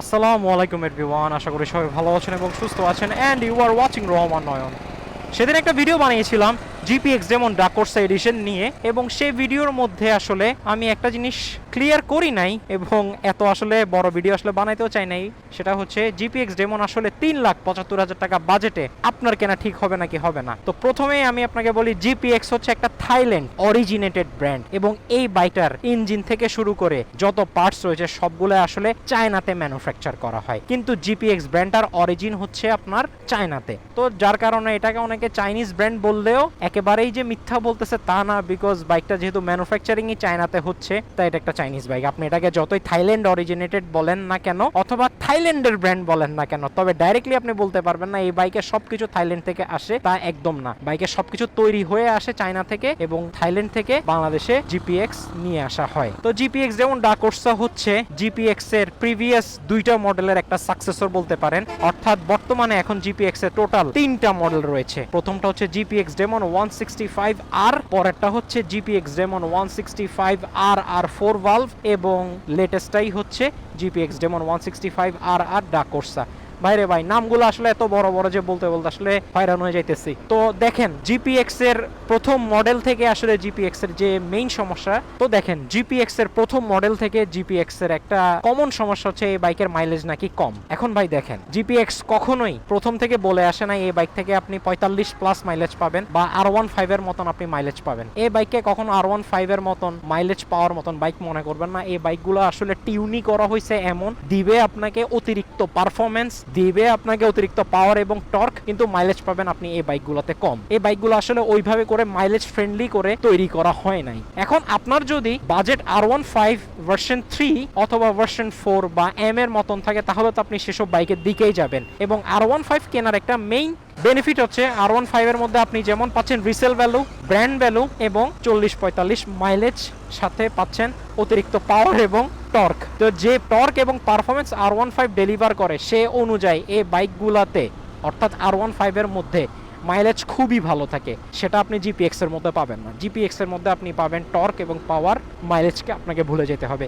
আসসালামু আলাইকুম এভরিওয়ান, আশা করি সবাই ভালো আছেন এবং সুস্থ আছেন and you are watching Rahman Nayan. সেদিন একটা ভিডিও বানিয়েছিলাম জিপিএক্স যেমন ডাকোর্সা এডিশন নিয়ে, এবং সেই ভিডিওর মধ্যে আসলে আমি একটা জিনিস ক্লিয়ার করি নাই এবং এত আসলে বড় ভিডিও আসলে বানাইতেও চাই নাই। সেটা হচ্ছে জিপিএক্স ডেমন আসলে 3,75,000 টাকা বাজেটে আপনার কেনা ঠিক হবে নাকি হবে না। তো প্রথমেই আমি আপনাকে বলি, জিপিএক্স হচ্ছে একটা থাইল্যান্ড অরিজিনেটেড ব্র্যান্ড এবং এই বাইকটার ইঞ্জিন থেকে শুরু করে যত পার্টস রয়েছে সবগুলো আসলে চায়নাতে ম্যানুফ্যাকচার করা হয়, কিন্তু জিপিএক্স ব্র্যান্ডটার অরিজিন হচ্ছে আপনার চায়নাতে। তো যার কারণে এটাকে অনেকে চাইনিজ ব্র্যান্ড বললেও একেবারেই যে মিথ্যা বলতেছে তা না, বিকজ বাইকটা যেহেতু ম্যানুফ্যাকচারিংই চায়নাতে হচ্ছে তাই এটা একটা চাইনিজ বাইক। আপনি এটাকে যতই থাইল্যান্ড অরিজিনেটেড বলেন না কেন অথবা থাইল্যান্ডের ব্র্যান্ড বলেন না কেন, তবে ডাইরেক্টলি আপনি বলতে পারবেন না এই বাইকের সবকিছু থাইল্যান্ড থেকে আসে, তা একদম না। বাইকের সবকিছু তৈরি হয়ে আসে চায়না থেকে এবং থাইল্যান্ড থেকে বাংলাদেশে জিপিএক্স নিয়ে আসা হয়। তো জিপিএক্স যেমন ডাকোর্সা হচ্ছে জিপিএক্স এর প্রিভিয়াস দুইটা মডেলের একটা সাকসেসর বলতে পারেন, অর্থাৎ বর্তমানে এখন জিপিএক্স এর টোটাল তিনটা মডেল রয়েছে। প্রথমটা হচ্ছে জিপিএক্স ডেমন 165 আর, পরেরটা হচ্ছে জিপিএক্স ডেমন 165 আর আর 4 ভালভ এবং লেটেস্টটাই হচ্ছে জিপিএক্স ডেমন 165 আর আর ডাকোর্সা। ভাইরে ভাই, নামগুলো আসলে এত বড় বড় যে বলতে বলতে আসলে হয়রান হয়ে যাইতেছি। তো দেখেন জিপিএক্স এর প্রথম মডেল থেকে আসলে জিপিএক্স এর যে মেইন সমস্যা, তো দেখেন জিপিএক্স এর প্রথম মডেল থেকে জিপিএক্স এর একটা কমন সমস্যা হচ্ছে এই বাইকের মাইলেজ নাকি কম। এখন ভাই দেখেন, জিপিএক্স কখনোই প্রথম থেকে বলে আসে না এই বাইক থেকে আপনি 45 প্লাস মাইলেজ পাবেন বা R15 এর মতন আপনি মাইলেজ পাবেন। এই বাইককে কখনো R15 এর মতন মাইলেজ পাওয়ার মতন বাইক মনে করবেন না। এই বাইকগুলো আসলে টিউনি করা হয়েছে এমন, দিবে আপনাকে অতিরিক্ত পারফরমেন্স, দিবে আপনাকে অতিরিক্ত পাওয়ার এবং টর্ক, কিন্তু মাইলেজ পাবেন আপনি এই বাইকগুলোতে কম। এই বাইকগুলো আসলে ওইভাবে করে মাইলেজ ফ্রেন্ডলি করে তৈরি করা হয় নাই। এখন আপনার যদি বাজেট R15 ভার্সন 3 অথবা ভার্সন 4 বা M এর মতন থাকে তাহলে তো আপনি সেসব বাইকের দিকেই যাবেন। এবং R15 কেনার একটা মেইন বেনিফিট হচ্ছে R15 এর মধ্যে আপনি যেমন পাচ্ছেন রিসেল ভ্যালু, ব্র্যান্ড ভ্যালু এবং 40-45 মাইলেজ, সাথে পাচ্ছেন অতিরিক্ত পাওয়ার এবং টর্ক। তো যে টর্ক এবং পারফরমেন্স R15 ডেলিভার করে সে অনুযায়ী এই বাইকগুলোতে অর্থাৎ R15 এর মধ্যে মাইলেজ খুবই ভালো থাকে, সেটা আপনি জিপিএক্স এর মধ্যে পাবেন না। জিপিএক্স এর মধ্যে আপনি পাবেন টর্ক এবং পাওয়ার, মাইলেজকে আপনাকে ভুলে যেতে হবে।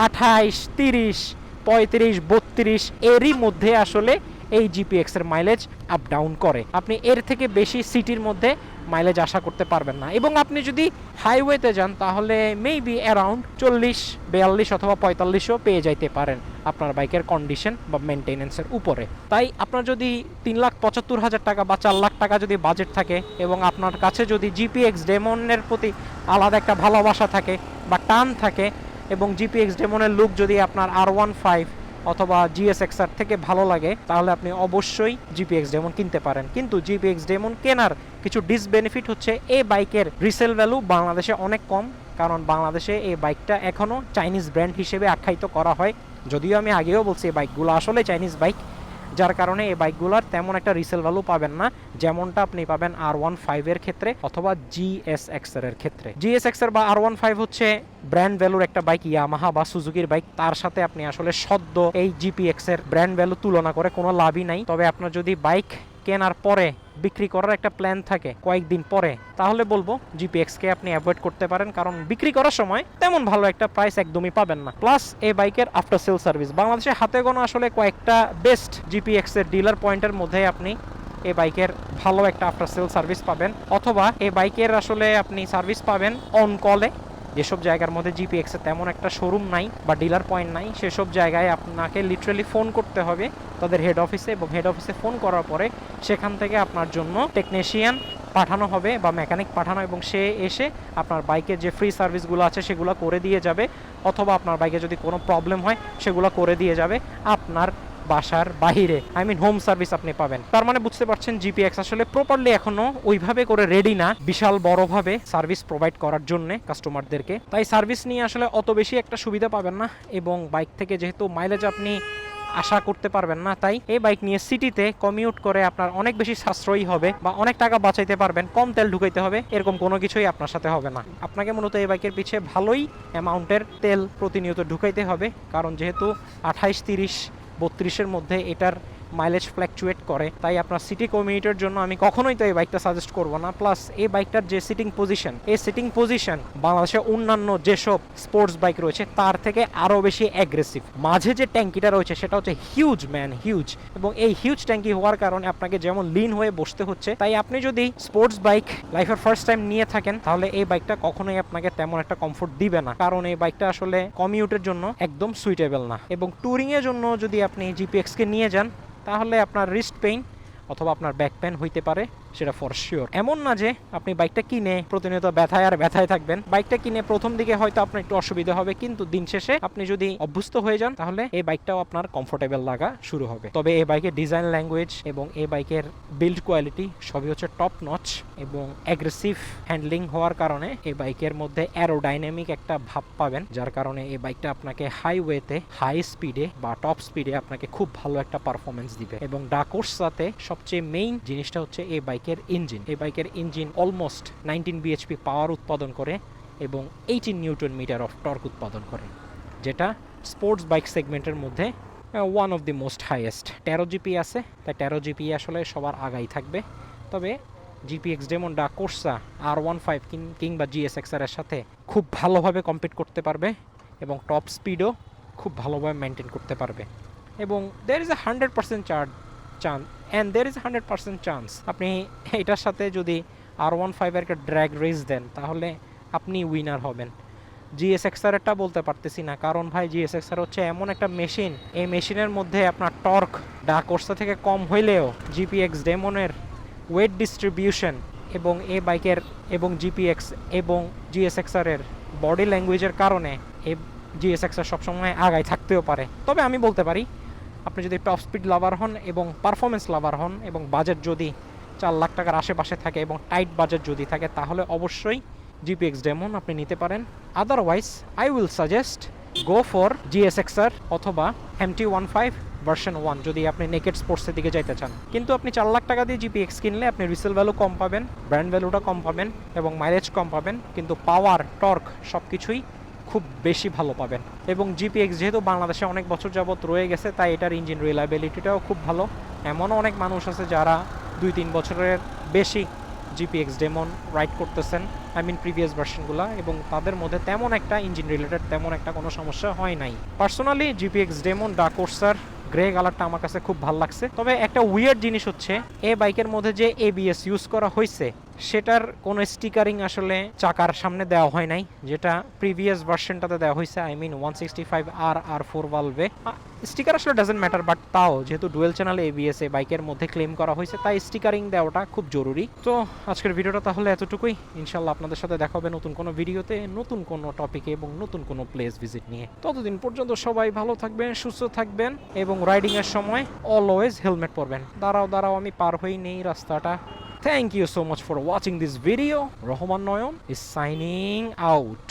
28, 30, 35, 32 এরই মধ্যে আসলে এই জিপিএক্স এর মাইলেজ আপ ডাউন করে। আপনি এর থেকে বেশি সিটির মধ্যে মাইলেজ আশা করতে পারবেন না। এবং আপনি যদি হাইওয়েতে যান তাহলে মেবি অ্যারাউন্ড 40, 42 অথবা 45ও পেয়ে যাইতে পারেন আপনার বাইকের কন্ডিশন বা মেনটেনেন্সের উপরে। তাই আপনার যদি 3,75,000 টাকা বা 4 লাখ টাকা যদি বাজেট থাকে এবং আপনার কাছে যদি জিপিএক্স ডেমনের প্রতি আলাদা একটা ভালোবাসা থাকে বা টান থাকে এবং জিপিএক্স ডেমনের লুক যদি আপনার R15 অথবা GSXR থেকে ভালো লাগে, তাহলে আপনি অবশ্যই জিপিএক্স ডেমন কিনতে পারেন। কিন্তু জিপিএক্স ডেমন কেনার কিছু ডিসবেনিফিট হচ্ছে এই বাইকের রিসেল ভ্যালু বাংলাদেশে অনেক কম, কারণ বাংলাদেশে এই বাইকটা এখনও চাইনিজ ব্র্যান্ড হিসেবে আখ্যায়িত করা হয়। যদিও আমি আগেও বলছি এই বাইকগুলো আসলে চাইনিজ বাইক, যার কারণে এই বাইকগুলোর তেমন একটা রিসেল ভ্যালু পাবেন না যেমনটা আপনি পাবেন R15 এর ক্ষেত্রে অথবা GSXR এর ক্ষেত্রে। GSXR বা R15 হচ্ছে ব্র্যান্ড ভ্যালুর একটা বাইক, ইয়ামাহা বা সুজুকির বাইক, তার সাথে আপনি আসলে সদ্য এই জিপিএক্স এর ব্র্যান্ড ভ্যালু তুলনা করে কোনো লাভই নাই। তবে আপনার যদি বাইক কেনার পরে বিক্রি করার একটা প্ল্যান থাকে কয়েকদিন পরে, তাহলে বলবো জিপিএক্স কে আপনি অ্যাভয়েড করতে পারেন, কারণ বিক্রি করার সময় তেমন ভালো একটা প্রাইস একদমই পাবেন না। প্লাস এই বাইকের আফটার সেল সার্ভিস বাংলাদেশে হাতে গোনা আসলে কয়েকটা বেস্ট জিপিএক্স এর ডিলার পয়েন্টের মধ্যে আপনি এই বাইকের ভালো একটা আফটার সেল সার্ভিস পাবেন, অথবা এই বাইকের আসলে আপনি সার্ভিস পাবেন অন কলে। যেসব জায়গার মধ্যে জিপিএক্স এর তেমন একটা শোরুম নাই বা ডিলার পয়েন্ট নাই, সেসব জায়গায় আপনাকে লিটারালি ফোন করতে হবে তাদের হেড অফিসে, এবং হেড অফিসে ফোন করার পরে সেখান থেকে আপনার জন্য টেকনিশিয়ান পাঠানো হবে বা মেকানিক পাঠানো, এবং সে এসে আপনার বাইকের যে ফ্রি সার্ভিসগুলো আছে সেগুলো করে দিয়ে যাবে, অথবা আপনার বাইকে যদি কোনো প্রবলেম হয় সেগুলো করে দিয়ে যাবে আপনার বাসার বাহিরে, হোম সার্ভিস আপনি পাবেন। তার মানে বুঝতে পারছেন জিপিএক্স আসলে প্রপারলি এখনো ওইভাবে করে রেডি না বিশাল বড়ভাবে সার্ভিস প্রোভাইড করার জন্য কাস্টমারদেরকে। তাই সার্ভিস নিয়ে আসলে অত বেশি একটা সুবিধা পাবেন না, এবং বাইক থেকে যেহেতু মাইলেজ আপনি আশা করতে পারবেন না, তাই এই বাইক নিয়ে সিটিতে কমিউট করে আপনার অনেক বেশি সাশ্রয়ী হবে বা অনেক টাকা বাঁচাইতে পারবেন। কম তেল ঢুকাইতে হবে এরকম কোনো কিছুই আপনার সাথে হবে না। আপনাকে মূলত এই বাইকের পিছে ভালোই অ্যামাউন্টের তেল প্রতিনিয়ত ঢুকাইতে হবে, কারণ যেহেতু 28, 30, 32-এর মধ্যে এটার মাইলেজ ফ্ল্যাকচুয়েট করে, তাই আপনার সিটি কমিউটার জন্য আমি কখনোই তো এই বাইকটা সাজেস্ট করব না। প্লাস এই বাইকটার যে সিটিং পজিশন, এই সিটিং পজিশন বাংলাদেশের অন্যান্য যেসব স্পোর্টস বাইক রয়েছে তার থেকে আরও বেশি অ্যাগ্রেসিভ। মাঝে যে ট্যাঙ্কিটা রয়েছে সেটা হচ্ছে হিউজ ম্যান, হিউজ, এবং এই হিউজ ট্যাঙ্কি হওয়ার কারণে আপনাকে যেমন লিন হয়ে বসতে হচ্ছে, তাই আপনি যদি স্পোর্টস বাইক লাইফের ফার্স্ট টাইম নিয়ে থাকেন তাহলে এই বাইকটা কখনোই আপনাকে তেমন একটা কমফোর্ট দিবে না, কারণ এই বাইকটা আসলে কমিউটের জন্য একদম সুইটেবল না। এবং ট্যুরিংয়ের জন্য যদি আপনি জিপিএক্সকে নিয়ে যান তাহলে আপনার রিস্ট পেইন অথবা আপনার ব্যাক পেন হইতে পারে, সেটা ফর শিওর। এমন না যে আপনি বাইকটা কিনে প্রতিনিয়ত ব্যথায় আর ব্যথায় থাকবেন। বাইকটা কিনে প্রথম দিকে হয়তো আপনার একটু অসুবিধা হবে, কিন্তু দিন শেষে আপনি যদি অভ্যস্ত হয়ে যান তাহলে এই বাইকটাও আপনার কমফোর্টেবল লাগা শুরু হবে। তবে এই বাইকের ডিজাইন ল্যাঙ্গুয়েজ এবং এই বাইকের বিল্ড কোয়ালিটি সবই হচ্ছে টপ নচ, এবং অ্যাগ্রেসিভ হ্যান্ডলিং হওয়ার কারণে এই বাইকের মধ্যে অ্যারোডাইনামিক একটা ভাব পাবেন, যার কারণে এই বাইকটা আপনাকে হাইওয়েতে হাই স্পিডে বা টপ স্পিডে আপনাকে খুব ভালো একটা পারফরমেন্স দিবে। এবং ডাকোর্সাতে সবচেয়ে মেইন জিনিসটা হচ্ছে এই বাইকের ইঞ্জিন। এই বাইকের ইঞ্জিন অলমোস্ট 19 বিএইচপি পাওয়ার উৎপাদন করে এবং 18 নিউটন মিটার অফ টর্ক উৎপাদন করে, যেটা স্পোর্টস বাইক সেগমেন্টের মধ্যে one of the most highest. 13 GP আছে, তাই 13 জিপি আসলে সবার আগাই থাকবে। তবে জিপিএক্স ডেমন ডাকোর্সা R15 কিংবা GSXR এর সাথে খুব ভালোভাবে কম্পিট করতে পারবে এবং টপ স্পিডও খুব ভালোভাবে মেনটেন করতে পারবে। এবং there is a 100% চান্স আপনি এটার সাথে যদি R15 এর একটা ড্র্যাগ রেস দেন তাহলে আপনি উইনার হবেন। GSXR এরটা বলতে পারতেছি না, কারণ ভাই GSXR হচ্ছে এমন একটা মেশিন, এই মেশিনের মধ্যে আপনার টর্ক ডাকোর্সা থেকে কম হইলেও জিপিএক্স ডেমনের ওয়েট ডিস্ট্রিবিউশন এবং এই বাইকের এবং জিপিএক্স এবং GSXR এর বডি ল্যাঙ্গুয়েজের কারণে এই GSXR সবসময় আগায় থাকতেও পারে। তবে আমি বলতে পারি আপনি যদি টপ স্পিড লাভার হন এবং পারফরমেন্স লাভার হন এবং বাজেট যদি 4 লাখ টাকার আশেপাশে থাকে এবং টাইট বাজেট যদি থাকে তাহলে অবশ্যই জিপিএক্স ডেমন আপনি নিতে পারেন। Otherwise I will suggest go for GSXR অথবা MT15 ভার্সন 1 যদি আপনি নেকেড স্পোর্টসের দিকে যাইতে চান। কিন্তু আপনি 4 লাখ টাকা দিয়ে জিপিএক্স কিনলে আপনি রিসেল ভ্যালু কম পাবেন, ব্র্যান্ড ভ্যালুটা কম পাবেন এবং মাইলেজ কম পাবেন, কিন্তু পাওয়ার, টর্ক সব কিছুই খুব বেশি ভালো পাবেন। এবং জিপিএক্স যেহেতু বাংলাদেশে অনেক বছর যাবত রয়ে গেছে তাই এটার ইঞ্জিন রিলায়েবিলিটিটাও খুব ভালো। এমনও অনেক মানুষ আছে যারা 2-3 বছরের বেশি জিপিএক্স ডেমন রাইড করতেছেন, আই মিন প্রিভিয়াস ভার্সনগুলো, এবং তাদের মধ্যে তেমন একটা ইঞ্জিন রিলেটেড তেমন একটা কোনো সমস্যা হয় নাই। পার্সোনালি জিপিএক্স ডেমন ডাকোর্সার গ্রে কালারটা আমার কাছে খুব ভালো লাগছে। তবে একটা উইয়ার্ড জিনিস হচ্ছে এই বাইকের মধ্যে যে ABS ইউজ করা হয়েছে সেটার কোনো স্টিকারিং আসলে চাকার সামনে দেওয়া হয় নাই, যেটা প্রিভিয়াস ভার্সনটাতে দেওয়া হয়েছে, আই মিন 165R R4 ভালভে। স্টিকার আসলে ডাজেন্ট ম্যাটার, বাট তাও যেহেতু ডুয়েল চ্যানেল ABS বাইকের মধ্যে ক্লেম করা হয়েছে তাই স্টিকারিং দেওয়াটা খুব জরুরি। তো আজকের ভিডিওটা তাহলে এতটুকুই। ইনশাল্লাহ আপনাদের সাথে দেখা হবে নতুন কোনো ভিডিওতে, নতুন কোনো টপিকে এবং নতুন কোনো প্লেস ভিজিট নিয়ে। ততদিন পর্যন্ত সবাই ভালো থাকবেন, সুস্থ থাকবেন এবং রাইডিং এর সময় অলওয়েজ হেলমেট পরবেন। দাঁড়াও আমি পার হই নেই রাস্তাটা। Thank you so much for watching this video. Rohman Noyon is signing out.